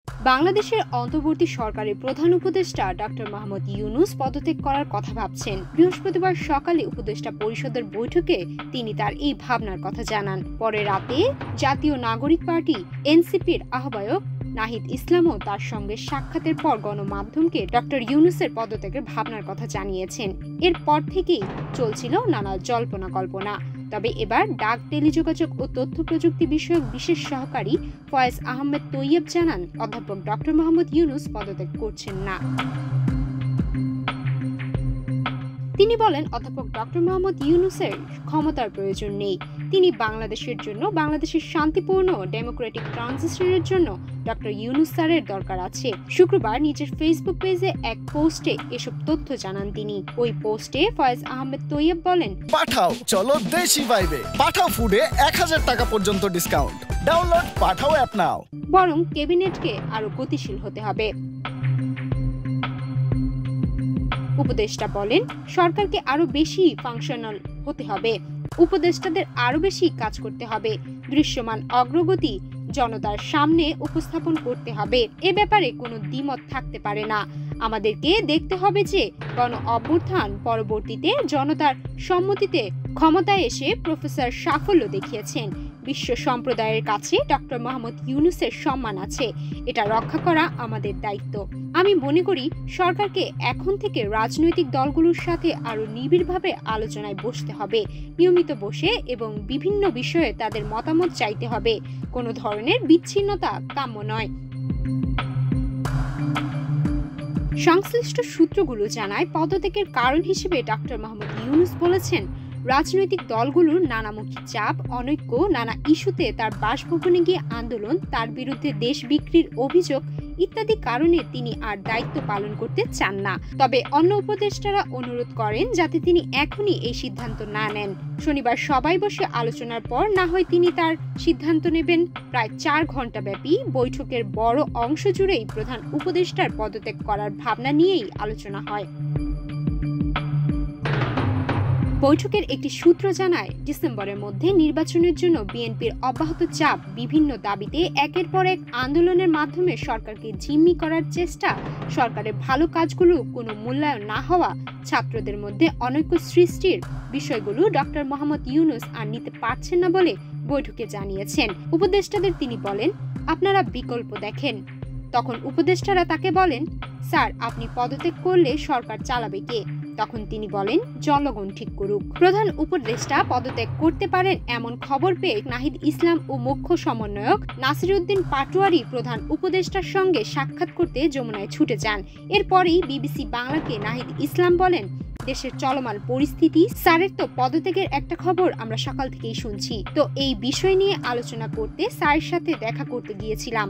বাংলাদেশের অন্তর্বর্তী সরকারের প্রধান উপদেষ্টা ডক্টর মোহাম্মদ ইউনূস পদত্যাগ করার কথা ভাবছেন। বৃহস্পতিবার সকালে উপদেষ্টা পরিষদের বৈঠকে তিনি তার এই ভাবনার কথা জানান। পরে রাতে জাতীয় নাগরিক পার্টি এনসিপির আহ্বায়ক নাহিদ ইসলামও তার সঙ্গে সাক্ষাতের পর গণমাধ্যমকে ডক্টর ইউনূসের পদত্যাগের ভাবনার কথা জানিয়েছেন। এরপর থেকেই চলছিল নানা জল্পনা কল্পনা। তবে এবার ডাক, টেলিযোগাযোগ ও তথ্য প্রযুক্তি বিষয়ক বিশেষ সহকারী ফয়েজ আহমেদ তৈয়ব জানান, অধ্যাপক ডক্টর মোহাম্মদ ইউনূস পদত্যাগ করছেন না। তিনি বলেন, অধ্যাপক ডক্টর মোহাম্মদ ইউনূসের ক্ষমতার প্রয়োজন নেই। তিনি বাংলাদেশের জন্য, বাংলাদেশের শান্তিপূর্ণ ডেমোক্রেটিক ট্রানজিশনের জন্য ডক্টর ইউনূস স্যারের দরকার আছে। শুক্রবার নিজের ফেসবুক পেজে এক পোস্টে এসব তথ্য জানান তিনি। ওই পোস্টে ফয়েজ আহমেদ তৈয়ব বলেন, পাঠাও চলো দেশি ভাইবে, পাঠাও ফুডে 1000 টাকা পর্যন্ত ডিসকাউন্ট। ডাউনলোড পাঠাও অ্যাপ নাও। বরং ক্যাবিনেটকে আরো গতিশীল হতে হবে। উপদেষ্টা বলেন, সরকারকে আরো বেশি ফাংশনাল হতে হবে, উপদেষ্টাদের আরো বেশি কাজ করতে হবে, দৃশ্যমান অগ্রগতি জনতার সামনে উপস্থাপন করতে হবে। এ ব্যাপারে কোনো দ্বিমত থাকতে পারে না। আমাদেরকে দেখতে হবে যে গণ অভ্যুত্থান পরবর্তীতে জনতার সম্মতিতে ক্ষমতায় এসে প্রফেসর সাফল্য দেখিয়েছেন। বিশ্ব সম্প্রদায়ের কাছে ডক্টর মোহাম্মদ ইউনূসের সম্মান আছে, এটা রক্ষা করা আমাদের দায়িত্ব। আমি মনে করি সরকারকে এখন থেকে রাজনৈতিক দলগুলোর সাথে আরো নিবিড়ভাবে আলোচনায় বসতে হবে, নিয়মিত বসে এবং বিভিন্ন বিষয়ে তাদের মতামত চাইতে হবে। কোনো ধরনের বিচ্ছিন্নতা কাম্য নয়। সংশ্লিষ্ট সূত্রগুলো জানায়, পদত্যাগের কারণ হিসেবে ডক্টর মোহাম্মদ ইউনূস বলেছেন, রাজনৈতিক দলগুলোর নানামুখী চাপ, অনৈক্য, নানা ইস্যুতে তার বাসভবনে গিয়ে আন্দোলন, তার বিরুদ্ধে দেশ বিক্রির অভিযোগ ইত্যাদি কারণে তিনি আর দায়িত্ব পালন করতে চান না। তবে অন্য উপদেষ্টারা অনুরোধ করেন যাতে তিনি এখনই এই সিদ্ধান্ত না নেন। শনিবার সবাই বসে আলোচনার পর না হয় তিনি তার সিদ্ধান্ত নেবেন। প্রায় 4 ঘন্টা ব্যাপী বৈঠকের বড় অংশ জুড়েই প্রধান উপদেষ্টার পদত্যাগ করার ভাবনা নিয়েই আলোচনা হয়। বৈঠকের একটি সূত্র জানায়, ডিসেম্বরের মধ্যে নির্বাচনের জন্য বিএনপির অব্যাহত চাপ, বিভিন্ন দাবিতে একের পর এক আন্দোলনের মাধ্যমে সরকারকে জিম্মি করার চেষ্টা, সরকারের ভালো কাজগুলো কোনো মূল্যায়ন না হওয়া, ছাত্রদের মধ্যে অনৈক্য সৃষ্টির বিষয়গুলো ডক্টর মোহাম্মদ ইউনূস আর নিতে পারছেন না বলে বৈঠকে জানিয়েছেন। উপদেষ্টাদের তিনি বলেন, আপনারা বিকল্প দেখেন। তখন উপদেষ্টারা তাকে বলেন, স্যার আপনি পদত্যাগ করলে সরকার চালাবে কে? তখন তিনি বলেন, জনগণ ঠিক করুক। প্রধান উপদেষ্টা পদত্যাগ করতে পারেন এমন খবর পেয়ে নাহিদ ইসলাম ও মুখ্য সমন্বয়ক নাসিরউদ্দিন পাটোয়ারি প্রধান উপদেষ্টার সঙ্গে সাক্ষাৎ করতে যমুনায় ছুটে যান। এরপরেই বিবিসি বাংলাকে নাহিদ ইসলাম বলেন, দেশের চলমান পরিস্থিতি, স্যারের তো পদত্যাগের একটা খবর আমরা সকাল থেকেই শুনছি, তো এই বিষয় নিয়ে আলোচনা করতে স্যারের সাথে দেখা করতে গিয়েছিলাম।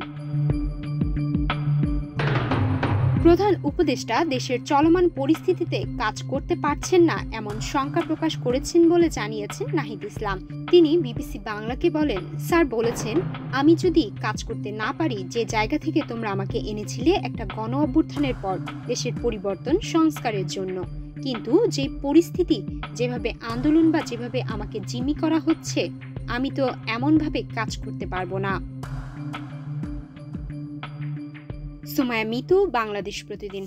প্রধান উপদেষ্টা দেশের চলমান পরিস্থিতিতে কাজ করতে পারছেন না এমন শঙ্কা প্রকাশ করেছেন বলে জানিয়েছেন নাহিদ ইসলাম। তিনি বিবিসি বাংলাকে বলেন, স্যার বলেছেন, আমি যদি কাজ করতে না পারি যে জায়গা থেকে তোমরা আমাকে এনেছিলে একটা গণ অভ্যুত্থানের পর দেশের পরিবর্তন সংস্কারের জন্য, কিন্তু যে পরিস্থিতি, যেভাবে আন্দোলন বা যেভাবে আমাকে জিম্মি করা হচ্ছে, আমি তো এমনভাবে কাজ করতে পারবো না। সুমাইয়া মিতু, বাংলাদেশ প্রতিদিন।